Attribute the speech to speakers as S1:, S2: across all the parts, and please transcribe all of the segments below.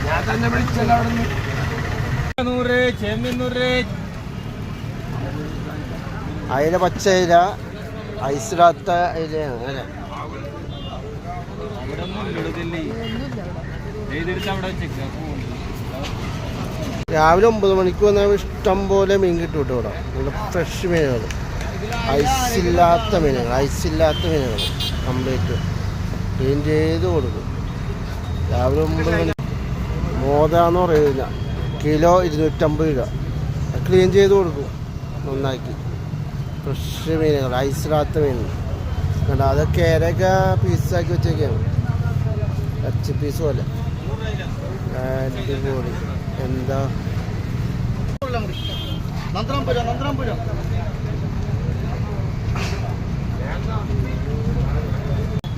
S1: ഞാൻ തന്നെ വിളിച്ചല്ലോ അവിടെ നിന്ന് 100 ചെമ്മീൻ 100
S2: അയില പച്ച അയില ഐസിടാത്ത അയിലയാണ് അല്ലേ രാവിലെ 9 മണിക്ക് വന്നാൽ ഇഷ്ടം പോലെ മീൻ കിട്ടും കേട്ടോ ഇവിടെ നല്ല ഫ്രഷ് മീനുകൾ ഐസില്ലാത്ത മീനുകൾ കംപ്ലീറ്റ് ക്ലീൻ ചെയ്ത് കൊടുക്കും രാവിലെ 9 മണി മോതാന്ന് പറയില്ല കിലോ 250 രൂപ ക്ലീൻ ചെയ്ത് കൊടുക്കും നന്നാക്കി ഫ്രഷ് മീനുകൾ ഐസില്ലാത്ത മീനുകൾ കണ്ട അത് കേരയൊക്കെ പീസാക്കി വെച്ചേക്കാണ് ഇറച്ചി പീസ് പോലെ അടിപൊളി എന്താ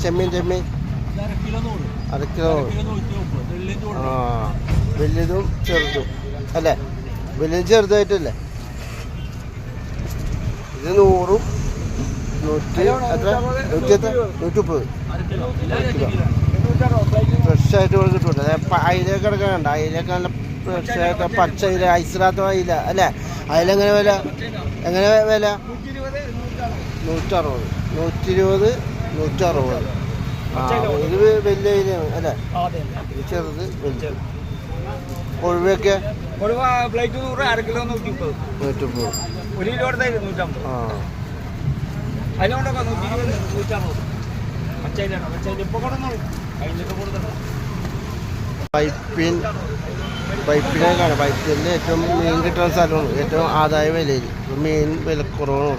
S2: ചെമ്മീൻ 1/2 കിലോ ആ വലിയതും ചെറുതും അല്ലേ വലിയ ചെറുതായിട്ടല്ലേ ഇത് 100 130 ഫ്രഷായിട്ട് ഇവിടെ കിട്ടുമല്ലോ അയിലൊക്കെ കിടക്കാനുണ്ട് അയിലൊക്കെ നല്ല ഫ്രഷായിട്ട് പച്ച അയില ഐസിടാത്ത അയില അല്ലേ അയിലെങ്ങനെ വില 160 120 ആ ഇത് വലിയ അയിലാണ് അല്ലേ ഇത് ചെറുത് വലിയ കൊഴുവയൊക്കെ
S1: 1/2 കിലോ 130
S2: ആ
S1: അതിനോടൊക്കെ 120
S2: പൈപ്പിനെ കാണാം പൈപ്പിൻ്റെ ഏറ്റവും മീൻ കിട്ടുന്ന സ്ഥലമാണ് ഏറ്റവും ആദായ വിലയിൽ മീൻ വിലക്കുറവാണ്